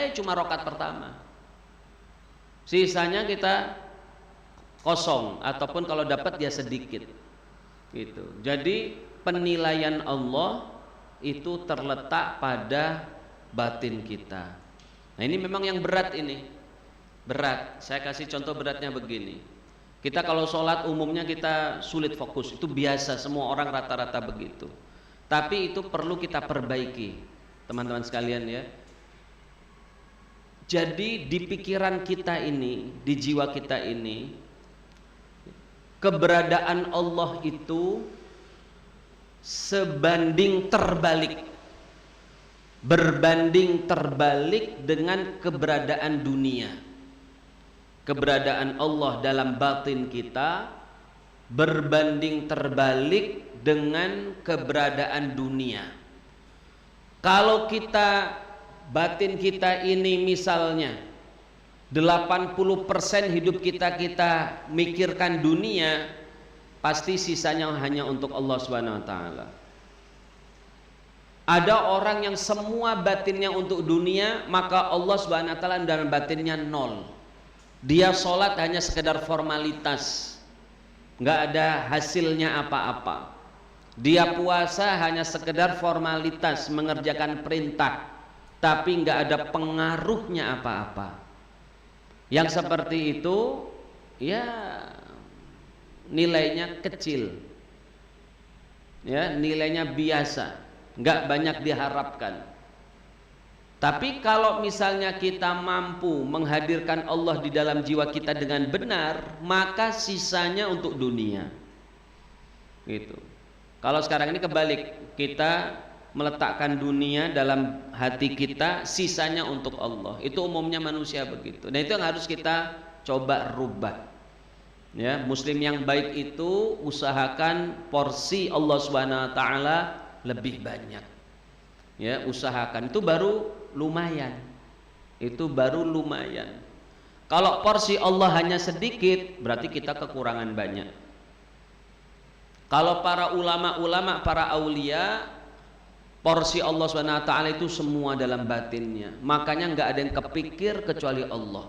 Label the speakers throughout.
Speaker 1: ya cuma rakaat pertama, sisanya kita kosong ataupun kalau dapat ya sedikit gitu. Jadi penilaian Allah itu terletak pada batin kita. Nah ini memang yang berat, ini berat. Saya kasih contoh beratnya begini. Kita kalau sholat umumnya kita sulit fokus, itu biasa, semua orang rata-rata begitu. Tapi itu perlu kita perbaiki, teman-teman sekalian ya. Jadi di pikiran kita ini, di jiwa kita ini, keberadaan Allah itu sebanding terbalik, berbanding terbalik dengan keberadaan dunia. Keberadaan Allah dalam batin kita berbanding terbalik dengan keberadaan dunia. Kalau kita, batin kita ini misalnya 80% hidup kita mikirkan dunia, pasti sisanya hanya untuk Allah Subhanahu wa taala. Ada orang yang semua batinnya untuk dunia, maka Allah Subhanahu wa taala dalam batinnya nol. Dia sholat hanya sekedar formalitas, nggak ada hasilnya apa-apa. Dia puasa hanya sekedar formalitas, mengerjakan perintah, tapi nggak ada pengaruhnya apa-apa. Yang seperti itu ya nilainya kecil, ya nilainya biasa, nggak banyak diharapkan. Tapi kalau misalnya kita mampu menghadirkan Allah di dalam jiwa kita dengan benar, maka sisanya untuk dunia. Gitu. Kalau sekarang ini kebalik, kita meletakkan dunia dalam hati kita, sisanya untuk Allah. Itu umumnya manusia begitu. Dan itu yang harus kita coba rubah. Ya, muslim yang baik itu usahakan porsi Allah Subhanahu wa taala lebih banyak. Ya, usahakan, itu baru lumayan. Itu baru lumayan. Kalau porsi Allah hanya sedikit, berarti kita kekurangan banyak. Kalau para ulama-ulama, para aulia, porsi Allah Subhanahu wa taala itu semua dalam batinnya. Makanya nggak ada yang kepikir kecuali Allah.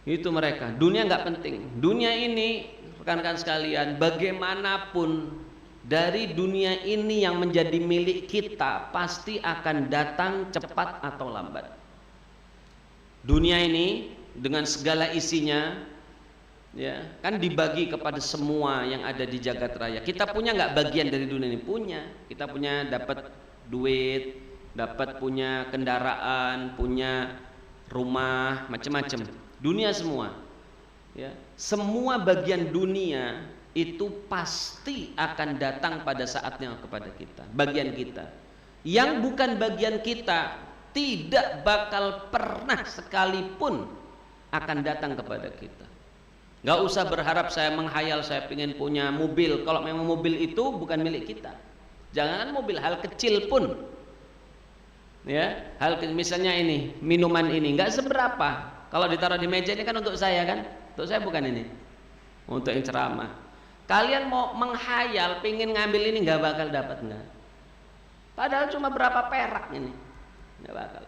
Speaker 1: Itu mereka. Dunia nggak penting. Dunia ini, rekan-rekan sekalian, bagaimanapun dari dunia ini yang menjadi milik kita pasti akan datang cepat atau lambat. Dunia ini dengan segala isinya, ya kan dibagi kepada semua yang ada di jagat raya. Kita punya nggak bagian dari dunia ini? Punya. Kita punya, dapat duit, dapat punya kendaraan, punya rumah, macam-macam. Dunia semua. Ya, semua bagian dunia itu pasti akan datang pada saatnya kepada kita, bagian kita. Yang bukan bagian kita tidak bakal pernah sekalipun akan datang kepada kita. Gak usah berharap saya menghayal, saya ingin punya mobil. Kalau memang mobil itu bukan milik kita, jangan mobil, hal kecil pun, ya, misalnya ini minuman ini nggak seberapa. Kalau ditaruh di meja ini kan untuk saya, kan, untuk saya, bukan ini untuk yang ceramah. Kalian mau menghayal pengen ngambil ini, nggak bakal dapat, nggak. Padahal cuma berapa perak ini, nggak bakal,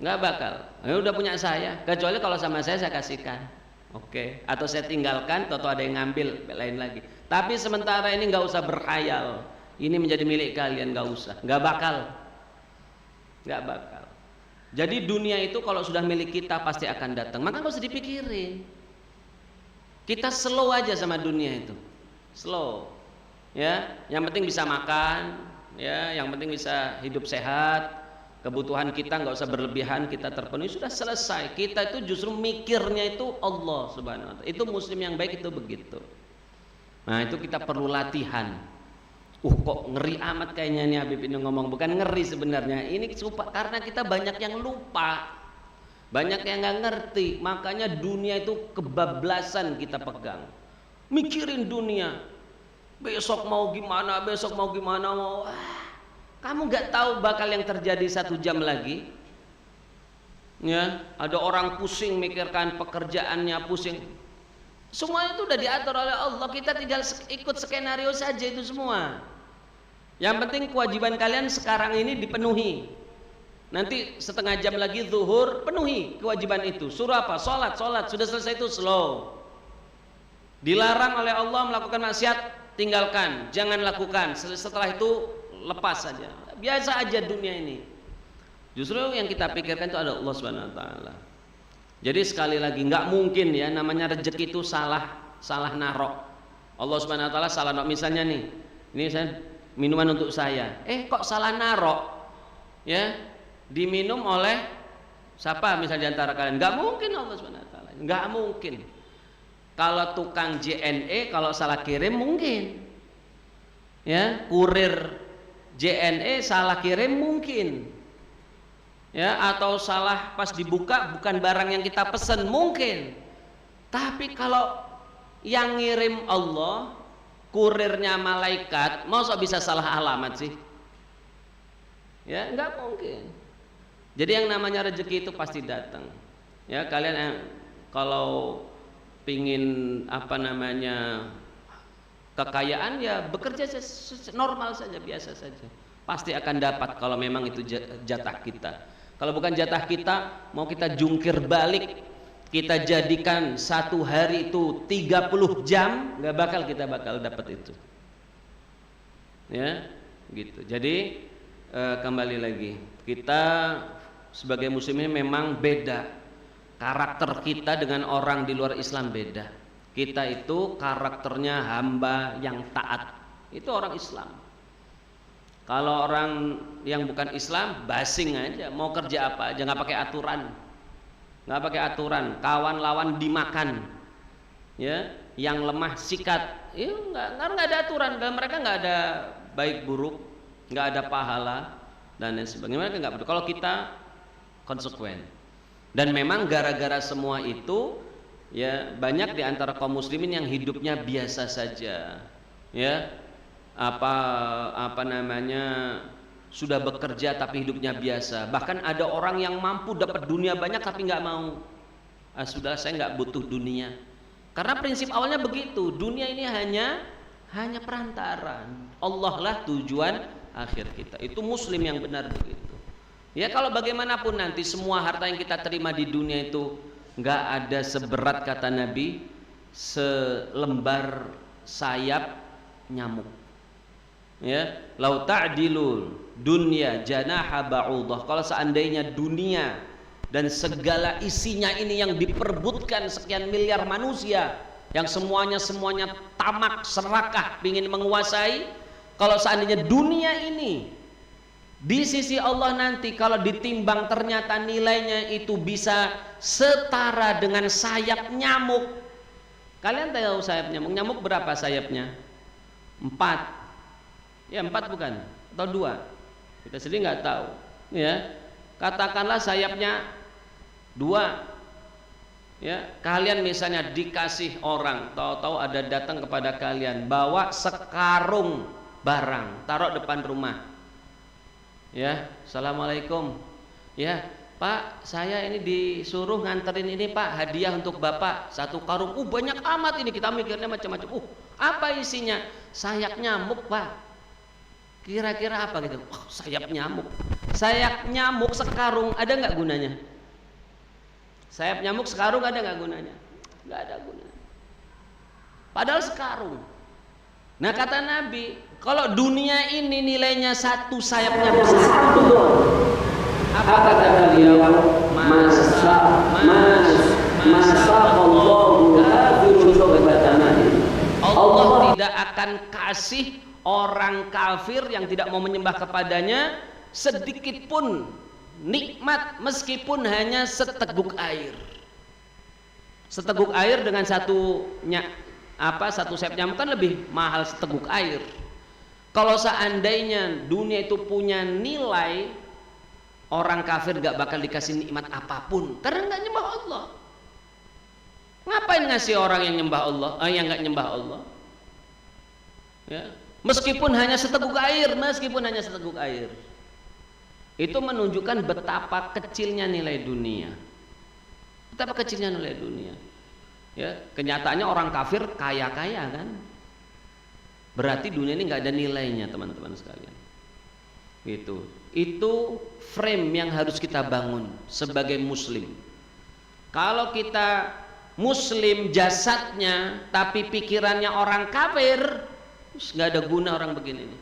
Speaker 1: nggak bakal. Ya udah punya saya, kecuali kalau sama saya kasihkan, oke, atau saya tinggalkan, atau ada yang ngambil, lain lagi. Tapi sementara ini nggak usah berkhayal, ini menjadi milik kalian, nggak usah, nggak bakal, nggak bakal. Jadi dunia itu kalau sudah milik kita pasti akan datang, maka nggak usah dipikirin. Kita slow aja sama dunia itu, slow, ya. Yang penting bisa makan, ya. Yang penting bisa hidup sehat, kebutuhan kita nggak usah berlebihan, kita terpenuhi, sudah selesai. Kita itu justru mikirnya itu Allah Subhanahu wa taala. Itu muslim yang baik itu begitu. Nah itu kita perlu latihan. Kok ngeri amat kayaknya nih Habib ini ngomong. Bukan ngeri sebenarnya, ini karena kita banyak yang lupa. Banyak yang nggak ngerti, makanya dunia itu kebablasan kita pegang. Mikirin dunia, besok mau gimana, besok mau gimana, mau. Kamu nggak tahu bakal yang terjadi 1 jam lagi. Ya, ada orang pusing mikirkan pekerjaannya, pusing. Semua itu udah diatur oleh Allah. Kita tinggal ikut skenario saja itu semua. Yang penting kewajiban kalian sekarang ini dipenuhi. nanti setengah jam lagi zuhur, penuhi kewajiban itu. Suruh apa? Sholat, sudah selesai itu slow. Dilarang oleh Allah melakukan maksiat, tinggalkan, jangan lakukan. Setelah itu lepas saja. Biasa aja dunia ini. Justru yang kita pikirkan itu ada Allah Subhanahu wa taala. Jadi sekali lagi nggak mungkin ya namanya rezeki itu salah narok. Allah Subhanahu wa taala salah narok. Misalnya nih, ini saya minuman untuk saya. Kok salah narok? Ya, diminum oleh siapa misalnya diantara kalian? Nggak mungkin Allah Subhanahu wa taala. Nggak mungkin. Kalau tukang JNE kalau salah kirim mungkin. Ya, kurir JNE salah kirim mungkin. Ya, atau salah pas dibuka bukan barang yang kita pesen mungkin. Tapi kalau yang ngirim Allah, kurirnya malaikat, masa bisa salah alamat sih? Ya, nggak mungkin. Jadi yang namanya rezeki itu pasti datang. Ya, kalian kalau pingin kekayaan ya bekerja normal saja, biasa saja. Pasti akan dapat kalau memang itu jatah kita. Kalau bukan jatah kita, mau kita jungkir balik, kita jadikan satu hari itu 30 jam, nggak bakal dapat itu. Ya, gitu. Jadi kembali lagi, kita sebagai muslimin memang beda. Karakter kita dengan orang di luar Islam beda. Kita itu karakternya hamba yang taat. Itu orang Islam. Kalau orang yang bukan Islam basing aja, mau kerja apa aja nggak pakai aturan, kawan lawan dimakan, ya, yang lemah sikat, ya nggak ada aturan, dan mereka nggak ada baik buruk, nggak ada pahala dan lain sebagainya. Mereka nggak peduli. Kalau kita konsekuen, dan memang gara-gara semua itu, ya banyak di antara kaum muslimin yang hidupnya biasa saja, ya. Sudah bekerja tapi hidupnya biasa. Bahkan ada orang yang mampu dapat dunia banyak tapi nggak mau. Sudah, saya nggak butuh dunia. Karena prinsip awalnya begitu. Dunia ini hanya perantara. Allah lah tujuan akhir kita. Itu muslim yang benar begitu. Ya, kalau bagaimanapun nanti semua harta yang kita terima di dunia itu nggak ada seberat, kata Nabi, selembar sayap nyamuk. Ya, lau ta'dilul dunya janaha ba'udah. Kalau seandainya dunia dan segala isinya ini yang diperbutkan sekian miliar manusia, yang semuanya tamak, serakah, ingin menguasai, kalau seandainya dunia ini di sisi Allah nanti kalau ditimbang ternyata nilainya itu bisa setara dengan sayap nyamuk. Kalian tahu sayap nyamuk? Nyamuk berapa sayapnya? 4. Ya, 4 bukan? Atau 2? Kita sendiri nggak tahu. Ya, katakanlah sayapnya 2. Ya, kalian misalnya dikasih orang, tahu-tahu ada datang kepada kalian bawa sekarung barang, taruh depan rumah. Ya, assalamualaikum. Ya, Pak, saya ini disuruh nganterin ini Pak, hadiah untuk Bapak, 1 karung. Banyak amat ini, kita mikirnya macam-macam. Apa isinya? Sayap nyamuk Pak. Kira-kira apa gitu? Sayap nyamuk. Sayap nyamuk sekarung ada nggak gunanya? Sayap nyamuk sekarung ada nggak gunanya? Nggak ada gunanya. Padahal sekarung. Nah, kata Nabi, kalau dunia ini nilainya 1 sayap nyamuk, 1 doang. Apa kata beliau? Allah tidak akan kasih orang kafir yang tidak mau menyembah kepadanya sedikit pun nikmat, meskipun hanya seteguk air. Seteguk air dengan satu sayap nyamuk kan lebih mahal seteguk air. Kalau seandainya dunia itu punya nilai, orang kafir gak bakal dikasih nikmat apapun karena gak nyembah Allah. Ngapain ngasih orang yang nyembah Allah, yang gak nyembah Allah? Ya, meskipun hanya seteguk air, itu menunjukkan betapa kecilnya nilai dunia. Ya, kenyataannya orang kafir kaya-kaya kan? Berarti dunia ini nggak ada nilainya, teman-teman sekalian. Gitu. Itu frame yang harus kita bangun sebagai muslim. Kalau kita muslim jasadnya tapi pikirannya orang kafir, nggak ada guna orang begini nih.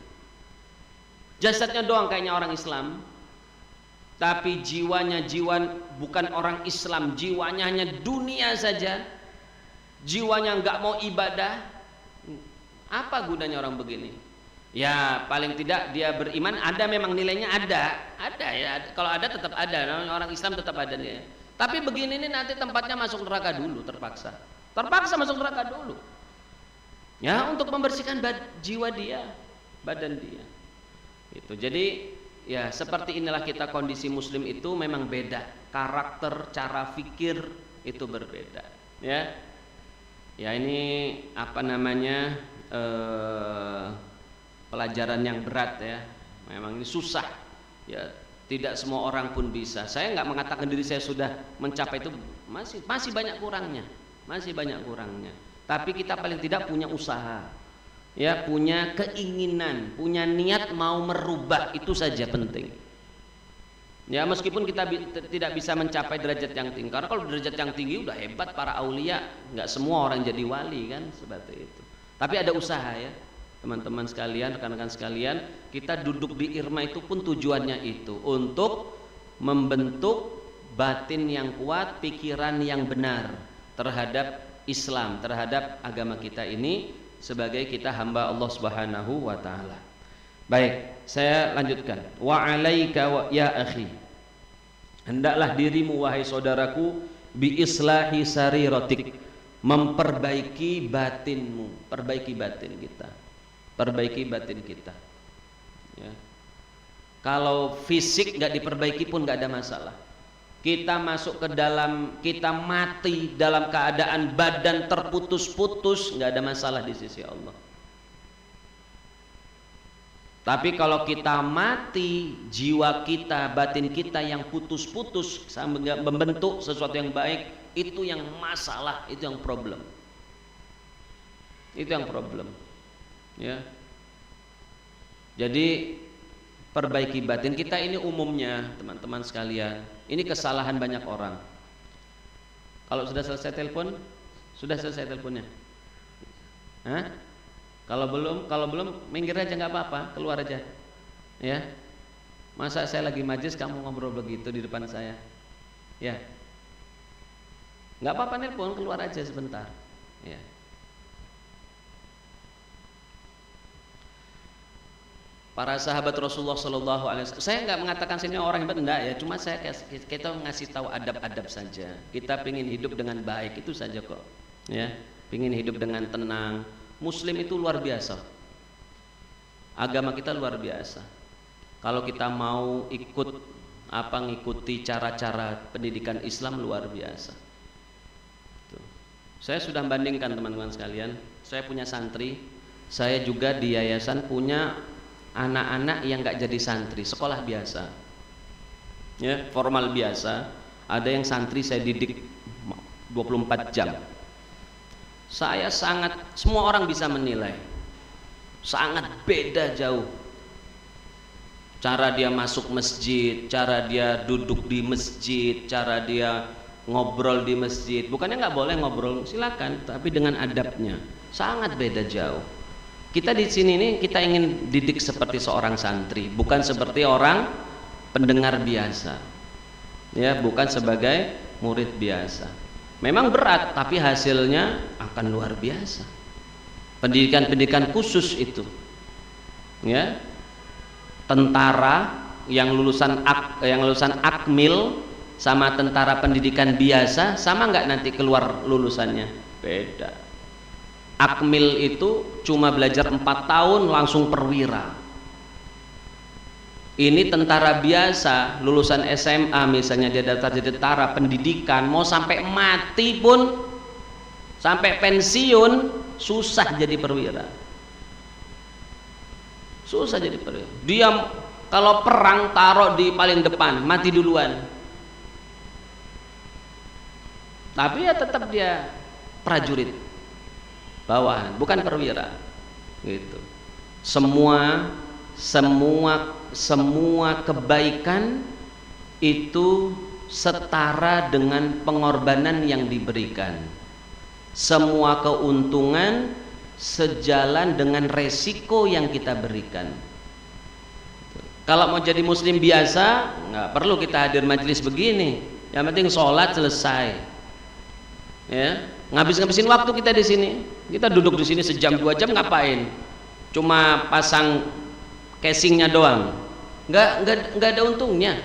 Speaker 1: Jasadnya doang kayaknya orang Islam, tapi jiwanya jiwa bukan orang Islam, jiwanya hanya dunia saja, jiwanya nggak mau ibadah. Apa gunanya orang begini? Ya paling tidak dia beriman, ada memang nilainya, ada ya, kalau ada tetap ada, orang Islam tetap ada nih. Tapi begini nih nanti tempatnya masuk neraka dulu, terpaksa masuk neraka dulu ya, untuk membersihkan jiwa dia, badan dia itu. Jadi ya seperti inilah kita, kondisi muslim itu memang beda, karakter, cara fikir itu berbeda ya. Ya ini apa namanya, pelajaran yang berat ya, memang ini susah ya, tidak semua orang pun bisa. Saya nggak mengatakan diri saya sudah mencapai itu, masih banyak kurangnya, tapi kita paling tidak punya usaha ya, punya keinginan, punya niat mau merubah, itu saja penting ya. Meskipun kita tidak bisa mencapai derajat yang tinggi, karena kalau derajat yang tinggi udah hebat para aulia, nggak semua orang jadi wali kan, seperti itu. Tapi ada usaha ya teman-teman sekalian, rekan-rekan sekalian. Kita duduk di IRMA itu pun tujuannya itu, untuk membentuk batin yang kuat, pikiran yang benar terhadap Islam, terhadap agama kita ini, sebagai kita hamba Allah Subhanahu wa taala. Baik, saya lanjutkan. Wa alaika ya akhi, hendaklah dirimu wahai saudaraku, bi islahi sariratik, memperbaiki batinmu, perbaiki batin kita ya. Kalau fisik nggak diperbaiki pun nggak ada masalah. Kita masuk ke dalam, kita mati dalam keadaan badan terputus-putus, nggak ada masalah di sisi Allah. Tapi kalau kita mati, jiwa kita, batin kita yang putus-putus sampai membentuk sesuatu yang baik, itu yang masalah, itu yang problem ya. Jadi perbaiki batin kita ini umumnya, teman-teman sekalian, ini kesalahan banyak orang. Kalau sudah selesai telepon, sudah selesai teleponnya. Hah? Kalau belum minggir aja, nggak apa-apa, keluar aja ya. Masa saya lagi majlis kamu ngobrol begitu di depan saya ya? Nggak apa-apa, nelpon, keluar aja sebentar ya. Para sahabat Rasulullah Shallallahu Alaihi Wasallam, saya nggak mengatakan sini orang hebat, enggak ya, cuma kita ngasih tahu adab-adab saja. Kita pingin hidup dengan baik, itu saja kok ya, pingin hidup dengan tenang. Muslim itu luar biasa, agama kita luar biasa. Kalau kita mau ngikuti cara-cara pendidikan Islam, luar biasa. Tuh. Saya sudah bandingkan teman-teman sekalian, saya punya santri, saya juga di yayasan punya anak-anak yang nggak jadi santri, sekolah biasa ya, formal biasa. Ada yang santri saya didik 24 jam. Saya semua orang bisa menilai, sangat beda jauh cara dia masuk masjid, cara dia duduk di masjid, cara dia ngobrol di masjid. Bukannya nggak boleh ngobrol, silakan, tapi dengan adabnya sangat beda jauh. Kita di sini nih, kita ingin didik seperti seorang santri, bukan seperti orang pendengar biasa ya, bukan sebagai murid biasa. Memang berat, tapi hasilnya akan luar biasa. Pendidikan khusus itu ya, tentara yang lulusan akmil sama tentara pendidikan biasa sama nggak nanti keluar lulusannya? Beda. Akmil itu cuma belajar 4 tahun langsung perwira. Ini tentara biasa, lulusan SMA misalnya, dia daftar jadi tentara pendidikan, mau sampai mati pun, sampai pensiun, susah jadi perwira. Susah jadi perwira. Dia kalau perang taruh di paling depan, mati duluan. Tapi ya tetap dia prajurit bawahan, bukan perwira gitu. Semua semua kebaikan itu setara dengan pengorbanan yang diberikan. Semua keuntungan sejalan dengan resiko yang kita berikan. Kalau mau jadi muslim biasa, nggak perlu kita hadir majelis begini. Yang penting sholat selesai. Ya, ngabisin waktu kita di sini. Kita duduk di sini sejam 2 jam ngapain? Cuma pasang casingnya doang. Nggak ada untungnya.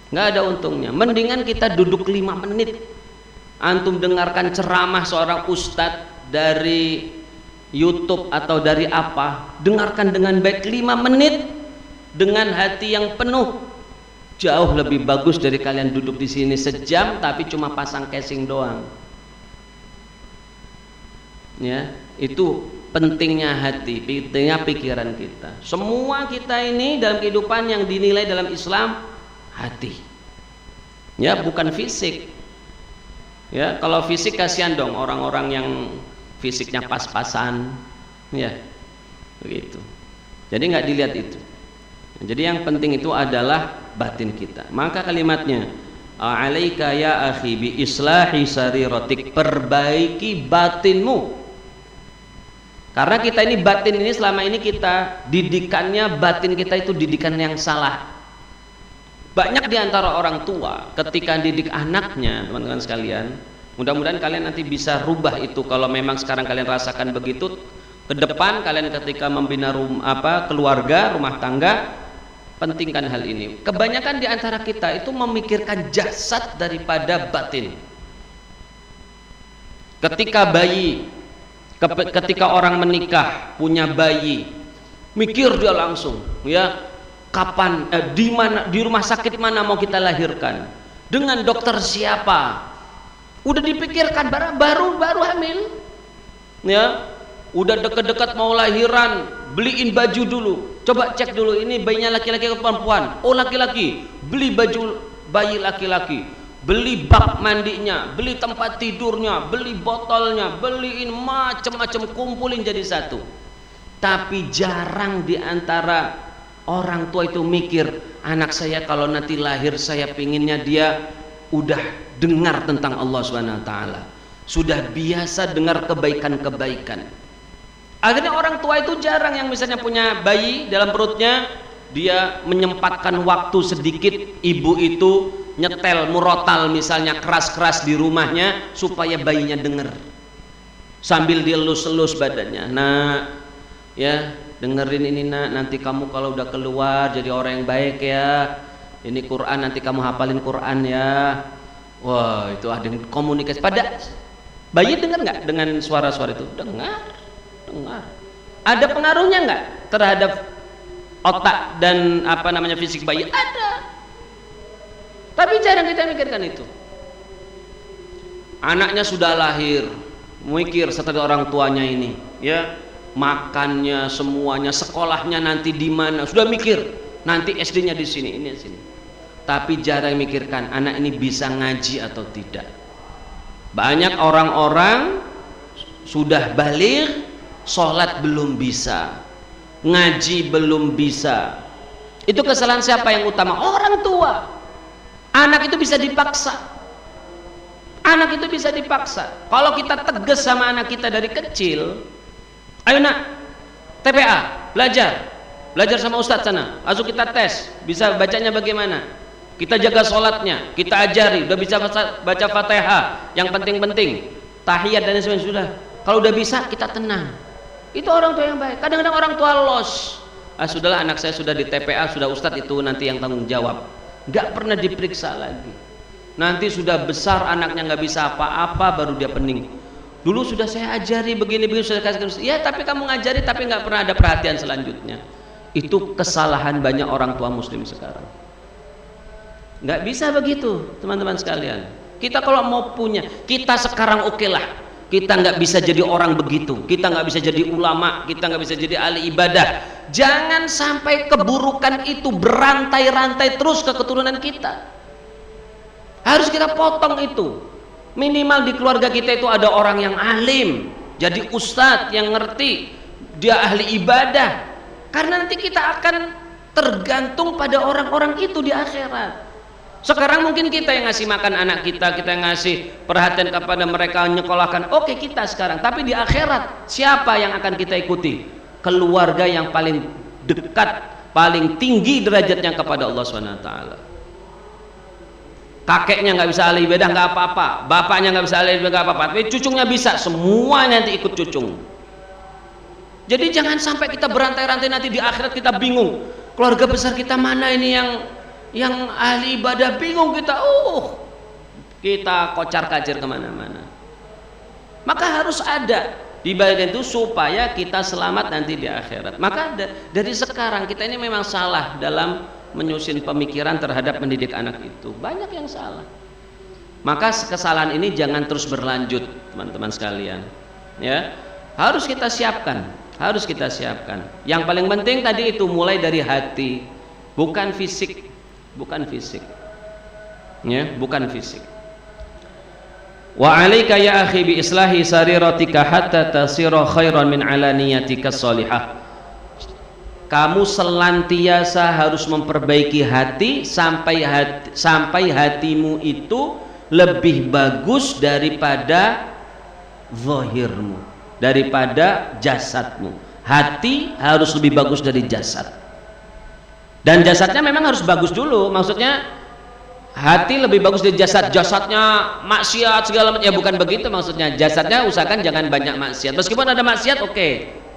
Speaker 1: Nggak ada untungnya. Mendingan kita duduk 5 menit. Antum dengarkan ceramah seorang ustadz dari YouTube atau dari apa, dengarkan dengan baik 5 menit dengan hati yang penuh. Jauh lebih bagus dari kalian duduk di sini sejam tapi cuma pasang casing doang. Ya, itu pentingnya hati, pentingnya pikiran kita. Semua kita ini dalam kehidupan yang dinilai dalam Islam hati. Ya, bukan fisik. Ya, kalau fisik kasihan dong orang-orang yang fisiknya pas-pasan, ya, begitu. Jadi nggak dilihat itu. Jadi yang penting itu adalah batin kita. Maka kalimatnya, alaika ya akhi bi islahi sariratik, perbaiki batinmu. Karena kita ini batin ini selama ini kita didikannya, batin kita itu didikan yang salah. Banyak diantara orang tua ketika didik anaknya, teman-teman sekalian, mudah-mudahan kalian nanti bisa rubah itu. Kalau memang sekarang kalian rasakan begitu, ke depan kalian ketika membina keluarga, rumah tangga, pentingkan hal ini. Kebanyakan diantara kita itu memikirkan jasad daripada batin. Ketika orang menikah, punya bayi, mikir dia langsung, ya, kapan, di mana, di rumah sakit mana mau kita lahirkan, dengan dokter siapa, udah dipikirkan baru hamil, ya, udah deket-deket mau lahiran, beliin baju dulu, coba cek dulu ini bayinya laki-laki atau perempuan. Oh laki-laki, beli baju bayi laki-laki, beli bak mandinya, beli tempat tidurnya, beli botolnya, beliin macam-macam, kumpulin jadi satu. Tapi jarang diantara orang tua itu mikir, anak saya kalau nanti lahir saya pinginnya dia udah dengar tentang Allah SWT, sudah biasa dengar kebaikan-kebaikan. Akhirnya orang tua itu jarang yang misalnya punya bayi dalam perutnya, dia menyempatkan waktu sedikit, ibu itu nyetel murotal misalnya keras-keras di rumahnya supaya bayinya dengar, sambil dia elus-elus badannya. Nah, ya, dengerin ini nak, nanti kamu kalau udah keluar jadi orang yang baik ya, ini Quran nanti kamu hafalin Quran ya. Wah, itu ada yang komunikasi. Pada bayi dengar nggak dengan suara-suara itu? Dengar. Ada pengaruhnya nggak terhadap otak dan fisik bayi? Ada. Tapi jarang kita mikirkan itu. Anaknya sudah lahir, mikir setelah orang tuanya ini, ya, makannya semuanya, sekolahnya nanti di mana, sudah mikir nanti SD-nya di sini, ini di sini. Tapi jarang mikirkan anak ini bisa ngaji atau tidak. Banyak orang-orang sudah baligh, sholat belum bisa, ngaji belum bisa. Itu kesalahan siapa yang utama? Orang tua. Anak itu bisa dipaksa. Anak itu bisa dipaksa. Kalau kita tegas sama anak kita dari kecil, ayo nak, TPA, belajar sama ustadz sana, langsung kita tes, bisa bacanya bagaimana, kita jaga sholatnya, kita ajari, udah bisa baca Fatihah, yang penting-penting tahiyat dan sebagainya, sudah. Kalau udah bisa, kita tenang. Itu orang tua yang baik. Kadang-kadang orang tua los, sudahlah anak saya sudah di TPA, sudah ustadz itu nanti yang tanggung jawab, nggak pernah diperiksa lagi. Nanti sudah besar anaknya nggak bisa apa-apa, baru dia pening. Dulu sudah saya ajari begini-begini, sudah kasih, ya tapi kamu ngajari tapi nggak pernah ada perhatian selanjutnya. Itu kesalahan banyak orang tua muslim sekarang. Nggak bisa begitu, teman-teman sekalian. Kita kalau mau punya, kita sekarang oke lah, kita nggak bisa jadi orang begitu, kita nggak bisa jadi ulama, kita nggak bisa jadi ahli ibadah. Jangan sampai keburukan itu berantai-rantai terus ke keturunan kita. Harus kita potong itu. Minimal di keluarga kita itu ada orang yang alim, jadi ustadz yang ngerti, dia ahli ibadah. Karena nanti kita akan tergantung pada orang-orang itu di akhirat. Sekarang mungkin kita yang ngasih makan anak kita, kita yang ngasih perhatian kepada mereka, nyekolahkan, oke kita sekarang. Tapi di akhirat siapa yang akan kita ikuti? Keluarga yang paling dekat, paling tinggi derajatnya kepada Allah SWT. Kakeknya nggak bisa ahli ibadah nggak apa-apa, bapaknya nggak bisa ahli ibadah nggak apa-apa, tapi cucunya bisa, semuanya nanti ikut cucung. Jadi jangan sampai kita berantai-rantai nanti di akhirat kita bingung. Keluarga besar kita mana ini yang ahli ibadah, bingung kita. Kita kocar-kacir kemana-mana. Maka harus ada di bagian itu supaya kita selamat nanti di akhirat. Maka dari sekarang kita ini memang salah dalam menyusun pemikiran terhadap mendidik anak itu. Banyak yang salah. Maka kesalahan ini jangan terus berlanjut, teman-teman sekalian. Ya, harus kita siapkan. Harus kita siapkan. Yang paling penting tadi itu mulai dari hati, bukan fisik. Bukan fisik, ya, bukan fisik. Wa 'alaika ya akhi bi islahi sariratika hatta tasira khairan min alaniyatika shalihah. Kamu senantiasa harus memperbaiki hati sampai hatimu itu lebih bagus daripada zahirmu, daripada jasadmu. Hati harus lebih bagus dari jasad. Dan jasadnya memang harus bagus dulu, maksudnya hati lebih bagus dari jasad. Jasadnya maksiat segala macam, ya bukan begitu maksudnya. Jasadnya usahakan jangan banyak maksiat. Meskipun ada maksiat, oke.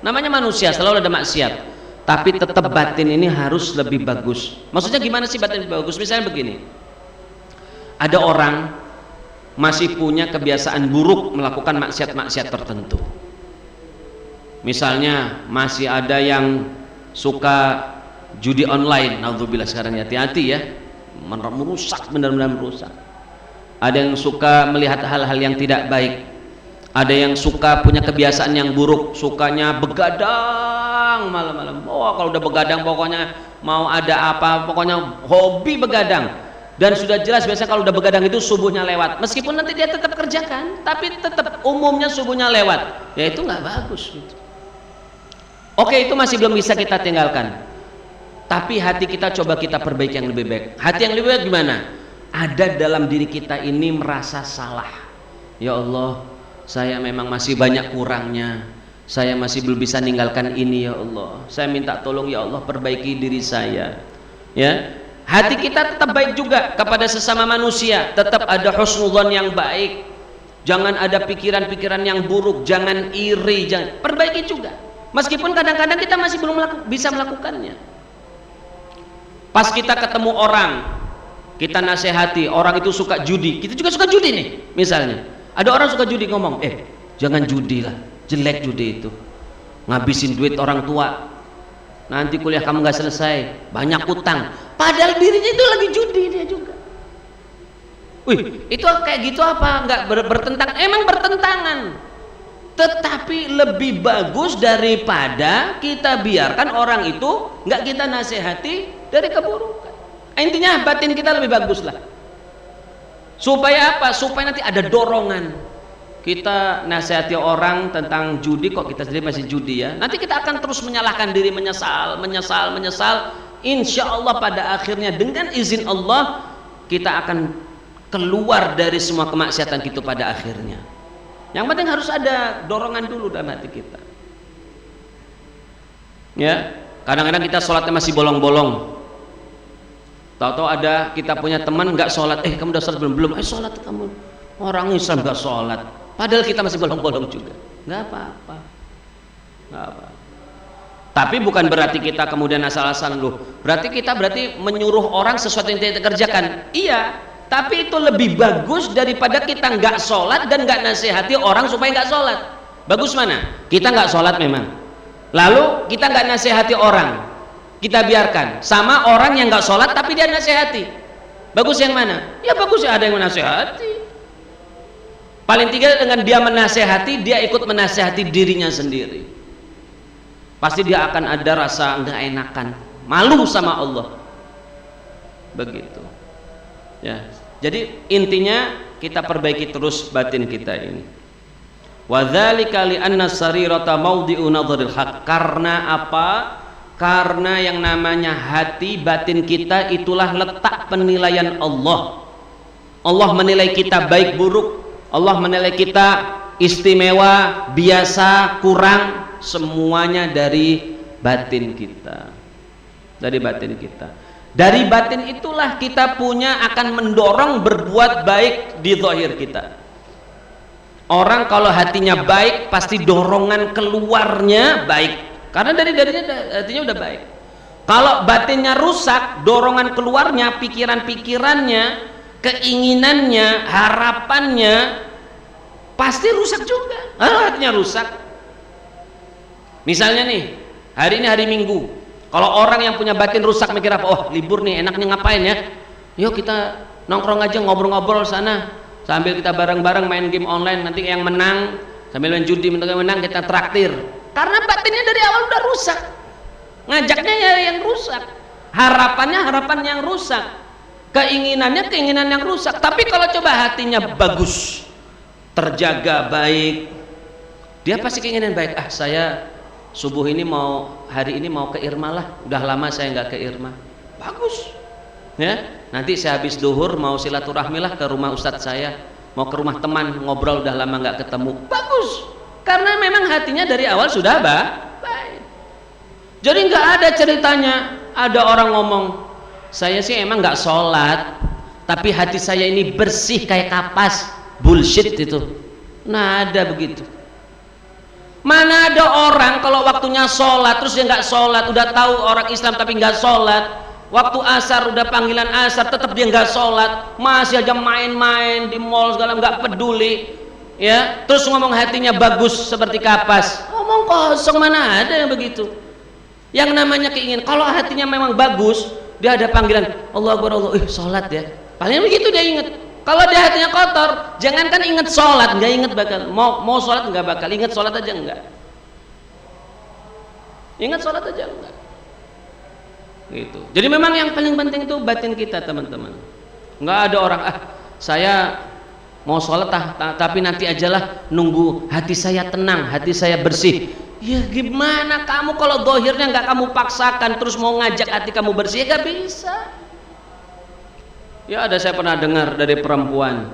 Speaker 1: Namanya manusia, selalu ada maksiat. Tapi tetap batin ini harus lebih bagus. Maksudnya gimana sih batin lebih bagus? Misalnya begini, ada orang masih punya kebiasaan buruk melakukan maksiat-maksiat tertentu. Misalnya masih ada yang suka judi online, naudzubillah sekarang, hati-hati ya, merusak, benar-benar merusak. Ada yang suka melihat hal-hal yang tidak baik, ada yang suka punya kebiasaan yang buruk, sukanya begadang malam-malam. Kalau udah begadang pokoknya mau ada apa, pokoknya hobi begadang. Dan sudah jelas biasanya kalau udah begadang itu subuhnya lewat, meskipun nanti dia tetap kerjakan, tapi tetap umumnya subuhnya lewat. Ya itu nggak bagus gitu. Oke, itu masih belum bisa kita tinggalkan. Tapi hati kita coba kita perbaiki yang lebih baik. Hati yang lebih baik gimana? Ada dalam diri kita ini merasa salah. Ya Allah, saya memang masih banyak kurangnya. Saya masih belum bisa ninggalkan ini ya Allah. Saya minta tolong ya Allah, perbaiki diri saya. Ya, hati kita tetap baik juga kepada sesama manusia. Tetap ada husnudzon yang baik. Jangan ada pikiran-pikiran yang buruk. Jangan iri. Jangan, perbaiki juga. Meskipun kadang-kadang kita masih belum bisa melakukannya. Pas kita ketemu orang, kita nasihati, orang itu suka judi, kita juga suka judi nih. Misalnya ada orang suka judi, ngomong, jangan judi lah, jelek judi itu, ngabisin duit orang tua, nanti kuliah kamu nggak selesai, banyak utang. Padahal dirinya itu lagi judi dia juga. Itu kayak gitu apa? Nggak bertentangan? Emang bertentangan, tetapi lebih bagus daripada kita biarkan orang itu nggak kita nasihati dari keburukan. Intinya batin kita lebih bagus lah. Supaya apa? Supaya nanti ada dorongan. Kita nasihati orang tentang judi, kok kita sendiri masih judi ya. Nanti kita akan terus menyalahkan diri, menyesal. Insya Allah pada akhirnya dengan izin Allah kita akan keluar dari semua kemaksiatan kita pada akhirnya. Yang penting harus ada dorongan dulu dalam hati kita. Ya, kadang-kadang kita sholatnya masih bolong-bolong. Tahu-tahu ada kita punya teman nggak sholat, kamu udah sholat belum? Sholat kamu, orang Islam nggak sholat, padahal kita masih bolong-bolong juga. Nggak apa-apa, nggak apa. Tapi bukan berarti kita kemudian asal-asalan loh. Berarti kita menyuruh orang sesuatu yang tidak dikerjakan. Iya, tapi itu lebih bagus daripada kita nggak sholat dan nggak nasihati orang supaya nggak sholat. Bagus mana? Kita nggak sholat memang, lalu kita nggak nasihati orang, kita biarkan, sama orang yang nggak sholat tapi dia nasihati. Bagus yang mana? Ya bagus ya ada yang menasihati. Paling tidak dengan dia menasihati, dia ikut menasihati dirinya sendiri. Pasti dia akan ada rasa nggak enakan, malu sama Allah. Begitu. Ya. Jadi intinya kita perbaiki terus batin kita ini. Wa dzalika li anna sarirata mawdi'u nadharil haq. Karena apa? Karena yang namanya hati batin kita itulah letak penilaian Allah. Allah menilai kita baik buruk, Allah menilai kita istimewa, biasa, kurang, semuanya dari batin kita. Dari batin kita. Dari batin itulah kita punya akan mendorong berbuat baik di zahir kita. Orang kalau hatinya baik pasti dorongan keluarnya baik. Karena dari hatinya udah baik. Kalau batinnya rusak, dorongan keluarnya, pikiran-pikirannya, keinginannya, harapannya pasti rusak juga. Hatinya rusak. Misalnya nih, hari ini hari Minggu. Kalau orang yang punya batin rusak mikir apa? Oh, libur nih, enaknya ngapain ya? Yuk kita nongkrong aja, ngobrol-ngobrol sana. Sambil kita bareng-bareng main game online, nanti yang menang sambil main judi, menang kita traktir. Karena batinnya dari awal udah rusak. Ngajaknya ya yang rusak. Harapan yang rusak. Keinginan yang rusak. Tapi kalau coba hatinya bagus, terjaga baik, dia pasti keinginan baik. Saya subuh ini hari ini mau ke Irma lah, udah lama saya nggak ke Irma. Bagus ya, nanti saya habis duhur mau silaturahmi lah ke rumah ustadz saya, mau ke rumah teman ngobrol, udah lama nggak ketemu. Bagus, karena memang hatinya dari awal sudah baik. Jadi nggak ada ceritanya ada orang ngomong, saya sih emang nggak sholat tapi hati saya ini bersih kayak kapas. Bullshit itu. Nah, ada begitu. Mana ada orang kalau waktunya sholat terus dia nggak sholat, udah tahu orang Islam tapi nggak sholat, waktu asar udah panggilan asar tetap dia nggak sholat, masih aja main-main di mall segala, nggak peduli ya, terus ngomong hatinya bagus seperti kapas. Ngomong kosong, mana ada yang begitu. Yang namanya keinginan, kalau hatinya memang bagus, dia ada panggilan Allah Akbar, Allah, sholat ya, paling begitu dia ingat. Kalau dia hatinya kotor, jangankan ingat sholat, nggak ingat bakal mau sholat nggak bakal ingat sholat aja enggak. Ingat sholat aja enggak. Gitu. Jadi memang yang paling penting itu batin kita, teman-teman. Nggak ada orang saya mau sholat tapi nanti ajalah nunggu hati saya tenang, hati saya bersih. Ya gimana kamu kalau dohirnya nggak kamu paksakan terus mau ngajak hati kamu bersih, ya nggak bisa. Ya ada, saya pernah dengar dari perempuan,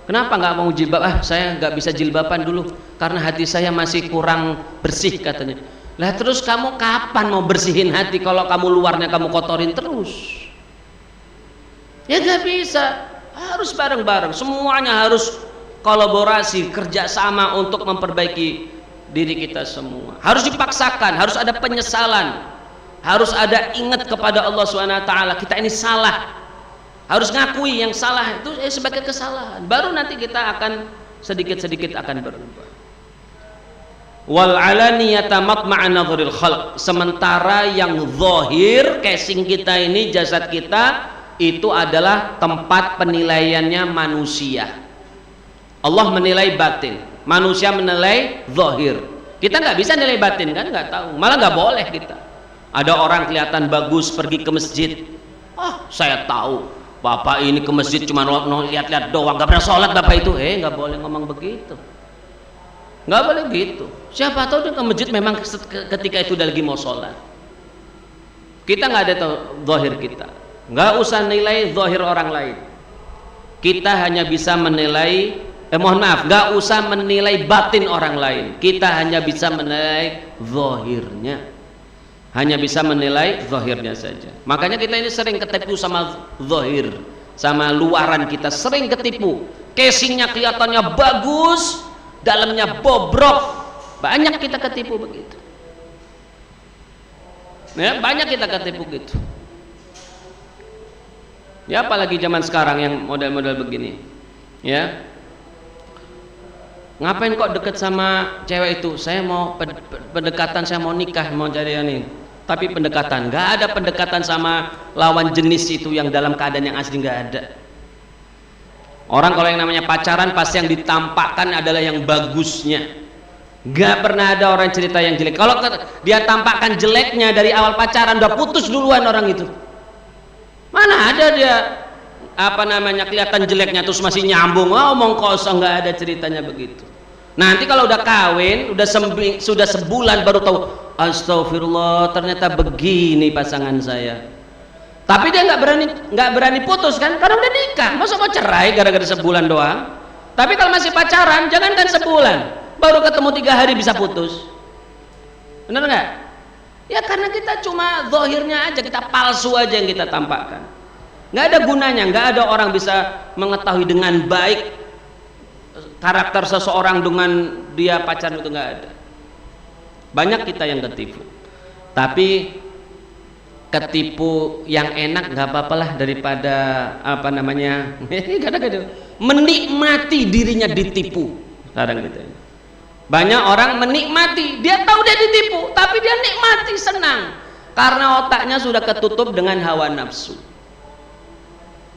Speaker 1: kenapa nggak mau jilbab? Saya nggak bisa jilbaban dulu karena hati saya masih kurang bersih katanya. Lah terus kamu kapan mau bersihin hati kalau kamu luarnya kamu kotorin terus? Ya nggak bisa, harus bareng-bareng, semuanya harus kolaborasi, kerjasama untuk memperbaiki diri kita semua. Harus dipaksakan, harus ada penyesalan, harus ada ingat kepada Allah SWT, kita ini salah. Harus ngakui yang salah itu sebagai kesalahan, baru nanti kita akan sedikit-sedikit akan berubah. Wal alaniyata matma'a nadhril khalq, sementara yang zahir casing kita ini, jasad kita itu adalah tempat penilaiannya manusia. Allah menilai batin, manusia menilai zahir. Kita nggak bisa nilai batin kan, nggak tahu, malah nggak boleh kita. Ada orang kelihatan bagus pergi ke masjid, saya tahu bapak ini ke masjid cuma lihat-lihat doang, gak pernah sholat bapak itu. Gak boleh ngomong begitu, gak boleh gitu. Siapa tahu dia ke masjid memang ketika itu udah lagi mau sholat. Kita nggak ada tahu zahir kita, nggak usah nilai zahir orang lain. Kita hanya bisa menilai nggak usah menilai batin orang lain. Kita hanya bisa menilai zahirnya, hanya bisa menilai zahirnya saja. Makanya kita ini sering ketipu sama zahir, sama luaran kita sering ketipu. Casingnya kelihatannya bagus, dalamnya bobrok. Banyak kita ketipu begitu. Ya, banyak kita ketipu gitu. Ya apalagi zaman sekarang yang model-model begini. Ya. Ngapain kok deket sama cewek itu? Saya mau pendekatan, saya mau nikah, mau jadi ini. Tapi pendekatan, nggak ada pendekatan sama lawan jenis itu yang dalam keadaan yang asli, nggak ada. Orang kalau yang namanya pacaran pasti yang ditampakkan adalah yang bagusnya. Nggak pernah ada orang cerita yang jelek. Kalau dia tampakkan jeleknya dari awal pacaran, udah putus duluan orang itu. Mana ada dia kelihatan jeleknya terus masih nyambung, omong kosong, nggak ada ceritanya begitu. Nanti kalau udah kawin, sudah sebulan baru tahu, astagfirullah, ternyata begini pasangan saya. Tapi dia nggak berani putus kan, karena udah nikah. Masa mau cerai gara-gara sebulan doang? Tapi kalau masih pacaran, jangankan sebulan, baru ketemu 3 hari bisa putus. Benar nggak? Ya karena kita cuma zahirnya aja, kita palsu aja yang kita tampakkan. Nggak ada gunanya, nggak ada orang bisa mengetahui dengan baik karakter seseorang dengan dia pacaran, itu nggak ada. Banyak kita yang ketipu. Tapi ketipu yang enak nggak apa-apalah daripada apa namanya menikmati dirinya ditipu. Sekarang gitu. Banyak orang menikmati, dia tahu dia ditipu, tapi dia nikmati, senang, karena otaknya sudah ketutup dengan hawa nafsu.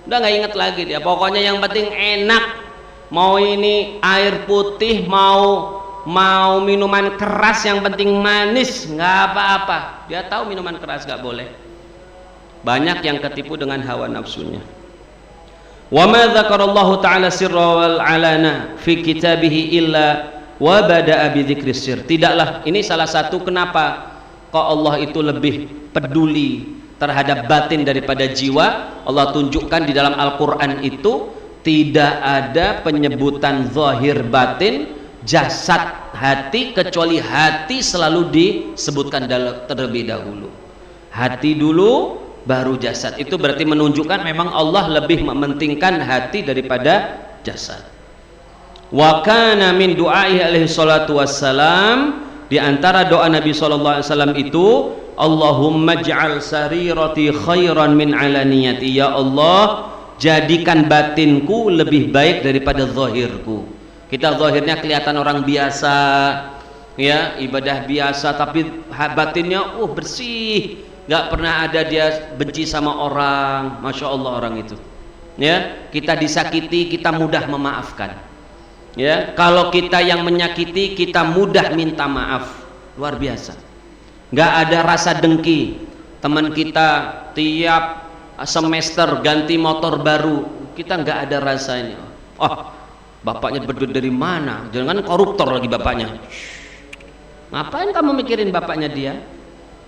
Speaker 1: Udah nggak inget lagi dia. Pokoknya yang penting enak. Mau ini air putih, mau minuman keras, yang penting manis, nggak apa-apa. Dia tahu minuman keras nggak boleh. Banyak yang ketipu dengan hawa nafsunya. Wa ma dzakarallahu ta'ala sirra wal alana fi kitabihi illa wa bada'a bi dzikris sir. Tidaklah, ini salah satu kenapa kok Allah itu lebih peduli terhadap batin daripada jiwa. Allah tunjukkan di dalam Al-Qur'an itu tidak ada penyebutan zahir batin, jasad, hati, kecuali hati selalu disebutkan terlebih dahulu. Hati dulu baru jasad. Itu berarti menunjukkan memang Allah lebih mementingkan hati daripada jasad. Wa kana min du'aihi alaihi salatu wassalam, di antara doa Nabi sallallahu alaihi wasallam itu, Allahumma ij'al sarirati khairan min alaniyati. Ya Allah, jadikan batinku lebih baik daripada zahirku. Kita zahirnya kelihatan orang biasa, ya, ibadah biasa, tapi batinnya bersih, nggak pernah ada dia benci sama orang. Masya Allah orang itu, ya. Kita disakiti, kita mudah memaafkan, ya. Kalau kita yang menyakiti, kita mudah minta maaf. Luar biasa, nggak ada rasa dengki. Teman kita tiap semester ganti motor baru, kita nggak ada rasanya. Bapaknya berduit dari mana? Jangan koruptor lagi bapaknya. Ngapain kamu mikirin bapaknya dia?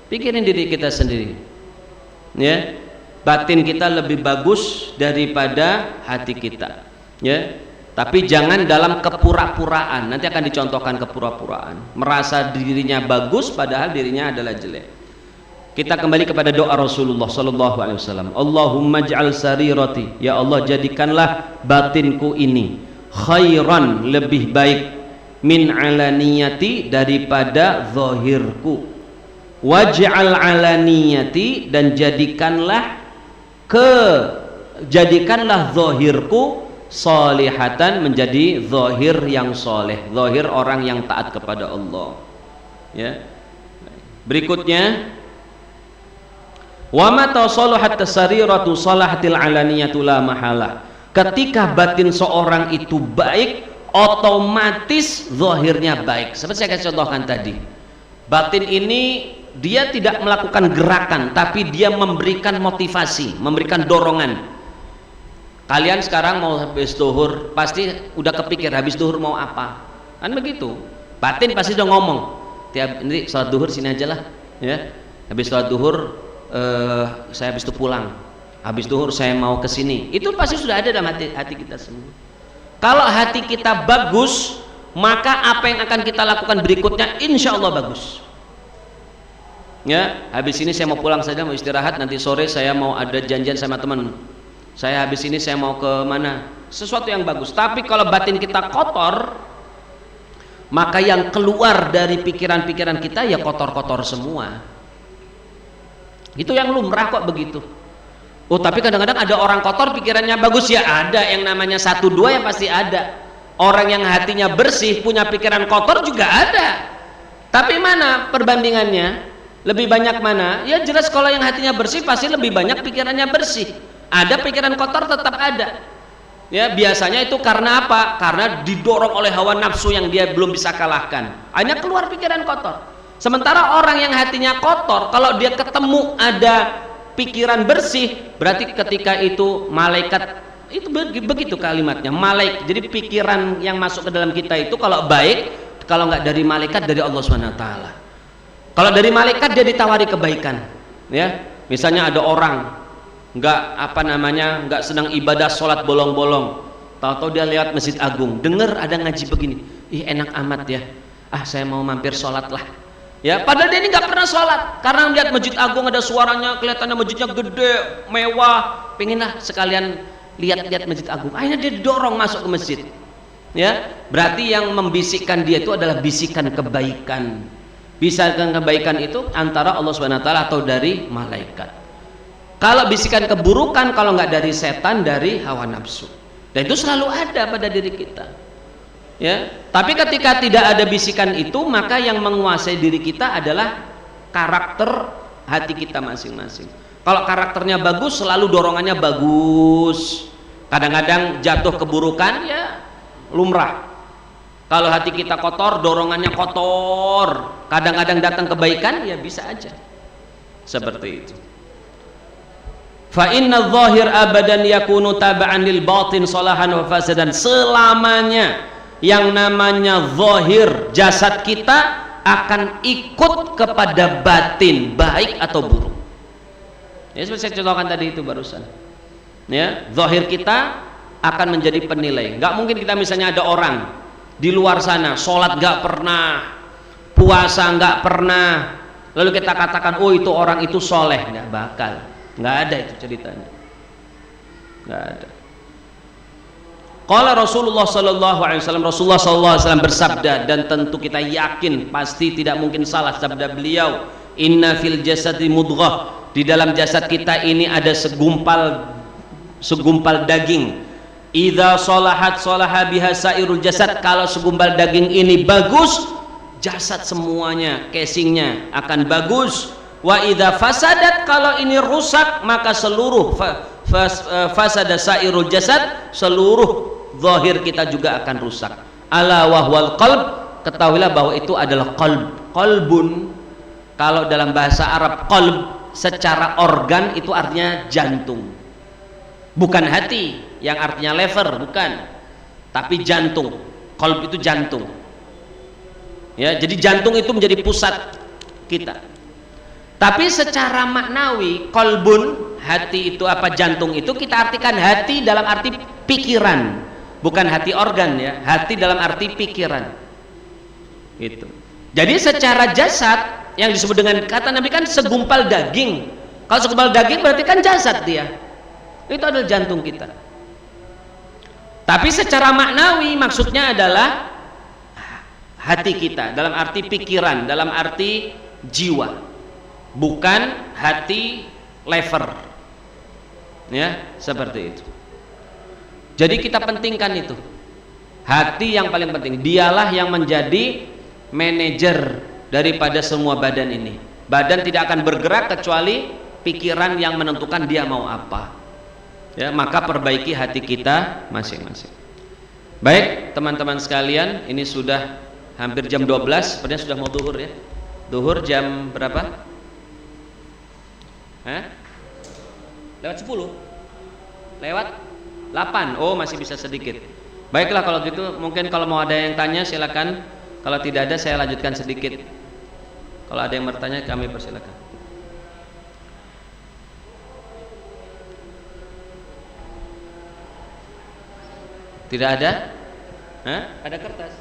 Speaker 1: Pikirin diri kita sendiri, ya. Batin kita lebih bagus daripada hati kita, ya. Tapi jangan dalam kepura-puraan. Nanti akan dicontohkan kepura-puraan, merasa dirinya bagus padahal dirinya adalah jelek. Kita kembali kepada doa Rasulullah sallallahu alaihi wasallam. Allahumma ij'al sarirati, ya Allah jadikanlah batinku ini khairan, lebih baik, min alaniyati, daripada zahirku. Waj'al alaniyati, dan jadikanlah zahirku salihatan, menjadi zahir yang soleh, zahir orang yang taat kepada Allah, ya. Berikutnya, wa mata salahat sariratu salahatil alaniyatu la mahalah. Ketika batin seorang itu baik, otomatis zahirnya baik. Seperti saya kasih contohkan tadi, batin ini dia tidak melakukan gerakan, tapi dia memberikan motivasi, memberikan dorongan. Kalian sekarang mau habis zuhur, pasti udah kepikir habis zuhur mau apa, kan begitu. Batin pasti udah ngomong, tiap ini sholat zuhur sini aja lah, ya. Habis sholat zuhur saya habis itu pulang, habis zuhur saya mau ke sini. Itu pasti sudah ada dalam hati kita semua. Kalau hati kita bagus, maka apa yang akan kita lakukan berikutnya insya Allah bagus, ya. Habis ini saya mau pulang saja, mau istirahat, nanti sore saya mau ada janjian sama teman, saya habis ini saya mau ke mana, sesuatu yang bagus. Tapi kalau batin kita kotor, maka yang keluar dari pikiran-pikiran kita ya kotor-kotor semua. Itu yang lumrah kok begitu. Tapi kadang-kadang ada orang kotor pikirannya bagus, ya ada, yang namanya 1-2 yang pasti ada. Orang yang hatinya bersih punya pikiran kotor juga ada. Tapi mana perbandingannya? Lebih banyak mana? Ya jelas kalau yang hatinya bersih pasti lebih banyak pikirannya bersih. Ada pikiran kotor tetap ada. Ya, biasanya itu karena apa? Karena didorong oleh hawa nafsu yang dia belum bisa kalahkan. Hanya keluar pikiran kotor. Sementara orang yang hatinya kotor, kalau dia ketemu ada pikiran bersih, berarti ketika itu malaikat Itu begitu kalimatnya, malaik. Jadi pikiran yang masuk ke dalam kita itu kalau baik, kalau nggak dari malaikat, dari Allah Subhanahu wa taala. Kalau dari malaikat dia ditawari kebaikan, ya. Misalnya ada orang nggak senang ibadah, sholat bolong-bolong, tahu-tahu dia lewat Masjid Agung, dengar ada ngaji begini, ih enak amat ya, saya mau mampir sholat lah, ya. Padahal dia ini nggak pernah sholat, karena melihat Masjid Agung ada suaranya, kelihatannya masjidnya gede, mewah, pengenlah sekalian lihat-lihat Masjid Agung, akhirnya dia didorong masuk ke masjid, ya. Berarti yang membisikkan dia itu adalah bisikan kebaikan. Bisikan kebaikan itu antara Allah Subhanahu wa taala atau dari malaikat. Kalau bisikan keburukan, kalau nggak dari setan, dari hawa nafsu. Dan itu selalu ada pada diri kita, ya. Tapi ketika tidak ada bisikan itu, maka yang menguasai diri kita adalah karakter hati kita masing-masing. Kalau karakternya bagus, selalu dorongannya bagus. Kadang-kadang jatuh keburukan, ya lumrah. Kalau hati kita kotor, dorongannya kotor. Kadang-kadang datang kebaikan, ya bisa aja seperti itu. Fa inna dhahir abadan yakunu taba'an lil batin salahan wa fasadan. Selamanya yang namanya zahir jasad kita akan ikut kepada batin, baik atau buruk. Ya, seperti saya contohkan tadi itu barusan, ya, zahir kita akan menjadi penilai. Nggak mungkin kita misalnya ada orang di luar sana sholat nggak pernah, puasa nggak pernah, lalu kita katakan oh itu orang itu soleh. Nggak bakal, nggak ada itu ceritanya, nggak ada. Qala Rasulullah sallallahu alaihi wasallam, Rasulullah sallallahu alaihi wasallam bersabda, dan tentu kita yakin pasti tidak mungkin salah sabda beliau, inna fil jasadi mudghah, di dalam jasad kita ini ada segumpal daging. Idza salahat salaha biha sairul jasad, kalau segumpal daging ini bagus, jasad semuanya, casingnya akan bagus. Wa idza fasadat, kalau ini rusak, maka seluruh fasada sairul jasad, seluruh zahir kita juga akan rusak. Ala wahwal qalb, ketahuilah bahwa itu adalah qalb. Qalbun, kalau dalam bahasa Arab qalb secara organ itu artinya jantung, bukan hati yang artinya lever, bukan, tapi jantung. Qalb itu jantung, ya. Jadi jantung itu menjadi pusat kita. Tapi secara maknawi, qalbun, hati itu apa, jantung itu kita artikan hati dalam arti pikiran, bukan hati organ, ya. Hati dalam arti pikiran itu. Jadi secara jasad yang disebut dengan kata Nabi kan segumpal daging. Kalau segumpal daging berarti kan jasad dia. Itu adalah jantung kita. Tapi secara maknawi maksudnya adalah hati kita dalam arti pikiran, dalam arti jiwa, bukan hati lever. Ya, seperti itu. Jadi kita pentingkan itu. Hati yang paling penting. Dialah yang menjadi manajer daripada semua badan ini. Badan tidak akan bergerak kecuali pikiran yang menentukan dia mau apa, ya. Maka perbaiki hati kita masing-masing. Baik teman-teman sekalian, ini sudah hampir jam 12, sebenarnya sudah mau duhur, ya. Duhur jam berapa? Lewat 10? Lewat 8? Oh, masih bisa sedikit. Baiklah, kalau gitu mungkin kalau mau ada yang tanya silakan. Kalau tidak ada saya lanjutkan sedikit. Kalau ada yang bertanya kami persilakan. Tidak ada? Ada kertas.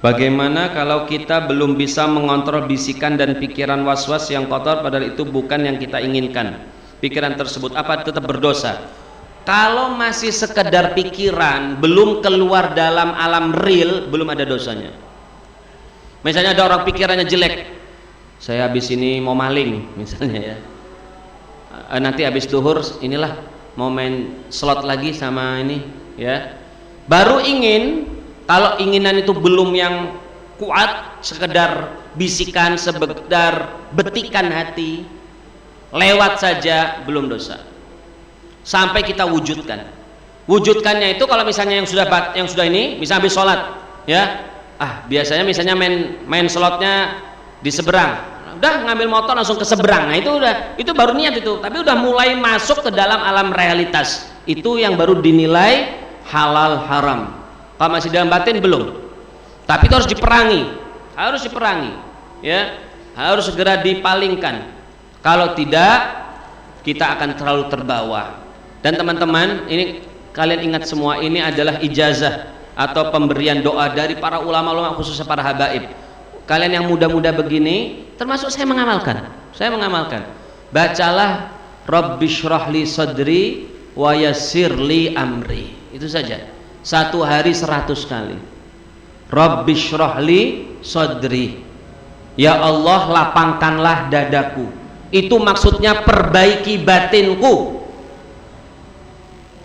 Speaker 1: Bagaimana kalau kita belum bisa mengontrol bisikan dan pikiran was-was yang kotor, padahal itu bukan yang kita inginkan? Pikiran tersebut apa tetap berdosa? Kalau masih sekedar pikiran, belum keluar dalam alam real, belum ada dosanya. Misalnya ada orang pikirannya jelek, saya habis ini mau maling misalnya, ya. Nanti habis duhur inilah mau main slot lagi sama ini, ya. Baru ingin. Kalau inginan itu belum yang kuat, sekedar bisikan, sekedar betikan hati, lewat saja, belum dosa. Sampai kita wujudkan. Wujudkannya itu kalau misalnya yang sudah ini, misalnya habis sholat, ya, Biasanya misalnya main slotnya di seberang, udah ngambil motor langsung ke seberang. Nah itu baru niat itu, tapi udah mulai masuk ke dalam alam realitas, itu yang baru dinilai halal haram. Kalau masih dalam batin belum, tapi itu harus diperangi, ya, harus segera dipalingkan. Kalau tidak, kita akan terlalu terbawa. Dan teman-teman, ini kalian ingat semua, ini adalah ijazah atau pemberian doa dari para ulama-ulama, khususnya para habaib. Kalian yang muda-muda begini, termasuk saya mengamalkan. Bacalah Rabbishrahli sadri wa yassirli amri. Itu saja. Satu hari 100 kali. Rabbishrahli sadri. Ya Allah, lapangkanlah dadaku. Itu maksudnya perbaiki batinku.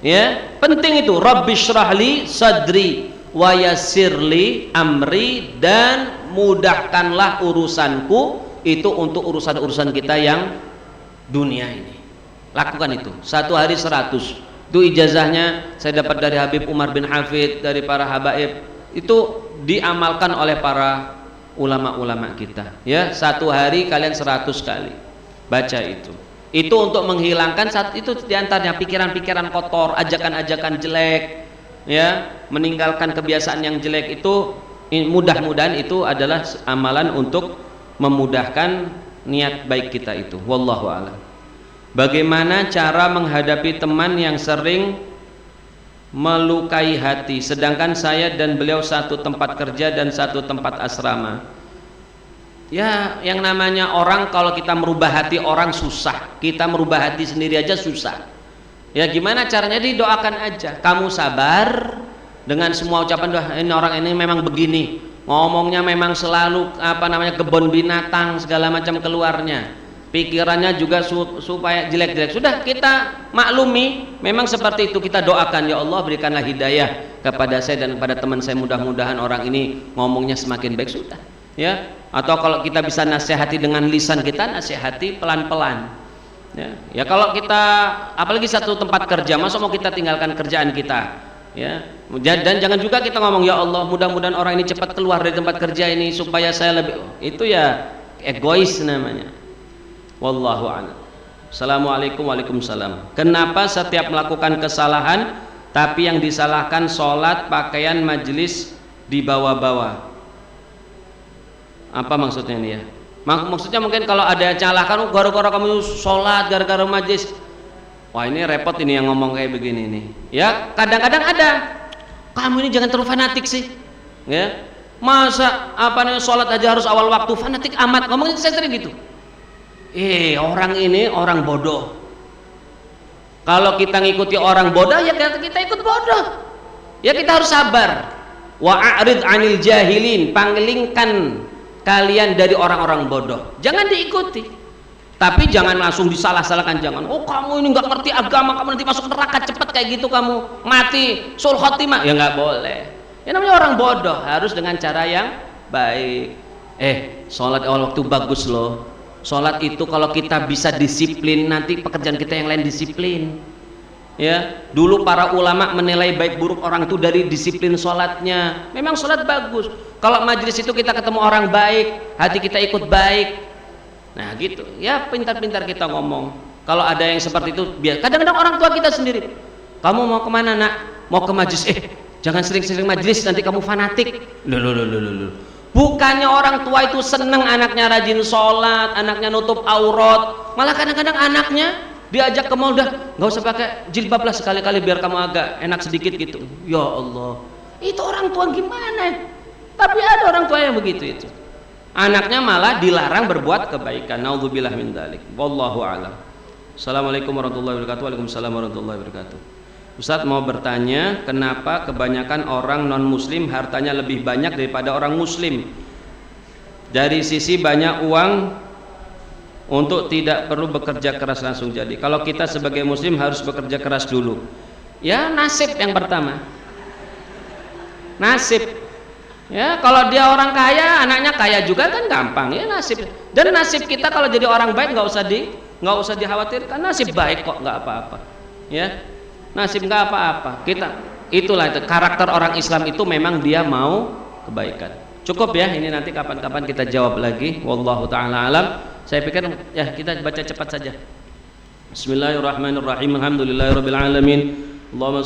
Speaker 1: Ya, penting itu. Rabbishrahli sadri wa yassirli amri, dan mudahkanlah urusanku. Itu untuk urusan-urusan kita yang dunia ini. Lakukan itu. Satu hari 100. Itu ijazahnya saya dapat dari Habib Umar bin Hafid, dari para habaib. Itu diamalkan oleh para ulama-ulama kita. Ya, satu hari kalian 100 kali baca itu. Itu untuk menghilangkan itu diantaranya pikiran-pikiran kotor, ajakan-ajakan jelek, ya, meninggalkan kebiasaan yang jelek. Itu mudah-mudahan itu adalah amalan untuk memudahkan niat baik kita itu. Wallahu a'lam. Bagaimana cara menghadapi teman yang sering melukai hati, sedangkan saya dan beliau satu tempat kerja dan satu tempat asrama? Ya, yang namanya orang, kalau kita merubah hati orang susah, kita merubah hati sendiri aja susah. Ya, gimana caranya? Didoakan aja. Kamu sabar dengan semua ucapan doa. Ini orang ini memang begini, ngomongnya memang selalu kebun binatang segala macam keluarnya, pikirannya juga supaya jelek-jelek. Sudah, kita maklumi, memang seperti itu. Kita doakan, ya Allah berikanlah hidayah kepada saya dan kepada teman saya, mudah-mudahan orang ini ngomongnya semakin baik. Sudah, ya. Atau kalau kita bisa nasihati dengan lisan kita, nasihati pelan-pelan. Ya, kalau kita apalagi satu tempat kerja, masa mau kita tinggalkan kerjaan kita, ya. Dan jangan juga kita ngomong, ya Allah mudah-mudahan orang ini cepat keluar dari tempat kerja ini supaya saya lebih, itu ya egois namanya. Wallahu a'lam. Assalamualaikum. Waalaikumsalam. Kenapa setiap melakukan kesalahan tapi yang disalahkan sholat, pakaian, majelis dibawa-bawa? Apa maksudnya ini ya? Maksudnya mungkin kalau ada yang salahkan, gara-gara kamu sholat, gara-gara majelis. Wah, ini repot ini yang ngomong kayak begini nih. Ya, kadang-kadang ada. Kamu ini jangan terlalu fanatik sih. Ya. Masa sholat aja harus awal waktu, fanatik amat. Ngomongin saya sering gitu. Orang ini orang bodoh. Kalau kita ngikuti orang bodoh, ya kita ikut bodoh. Ya, kita harus sabar. Wa a'rid 'anil jahilin, panglingkan kalian dari orang-orang bodoh, jangan diikuti. Tapi jangan langsung disalah-salahkan, jangan, oh kamu ini nggak ngerti agama, kamu nanti masuk neraka cepet kayak gitu, kamu mati sul khotimah. Ya nggak boleh. Ya namanya orang bodoh, harus dengan cara yang baik. Sholat awal waktu bagus loh. Sholat itu kalau kita bisa disiplin, nanti pekerjaan kita yang lain disiplin. Ya, dulu para ulama menilai baik buruk orang itu dari disiplin sholatnya. Memang sholat bagus. Kalau majelis itu kita ketemu orang baik, hati kita ikut baik. Nah gitu. Ya, pintar-pintar kita ngomong. Kalau ada yang seperti itu, biar. Kadang-kadang orang tua kita sendiri. Kamu mau kemana nak? Mau ke majelis? Jangan sering-sering majelis, nanti kamu fanatik. Loh. Bukannya orang tua itu seneng anaknya rajin sholat, anaknya nutup aurat. Malah kadang-kadang anaknya diajak ke mall, udah nggak usah pakai jilbab lah sekali-kali biar kamu agak enak sedikit gitu. Ya Allah, itu orang tua gimana? Tapi ada orang tua yang begitu itu. Anaknya malah dilarang berbuat kebaikan. Naudzubillah min dzalik. Wallahu a'lam. Assalamualaikum warahmatullahi wabarakatuh. Waalaikumsalam warahmatullahi wabarakatuh. Ustaz mau bertanya, kenapa kebanyakan orang non muslim hartanya lebih banyak daripada orang muslim? Dari sisi banyak uang, untuk tidak perlu bekerja keras langsung jadi. Kalau kita sebagai muslim harus bekerja keras dulu. Ya, nasib yang pertama. Nasib. Ya, kalau dia orang kaya, anaknya kaya juga kan gampang. Ya, nasib. Dan nasib kita kalau jadi orang baik nggak usah dikhawatirkan. Nasib baik kok, nggak apa-apa. Ya, nasib nggak apa-apa. Itulah itu karakter orang Islam itu, memang dia mau kebaikan. Cukup ya, ini nanti kapan-kapan kita jawab lagi. Wallahu taala alam. Saya pikir ya kita baca cepat saja. Bismillahirrahmanirrahim. Alhamdulillahirabbil alamin. Allahumma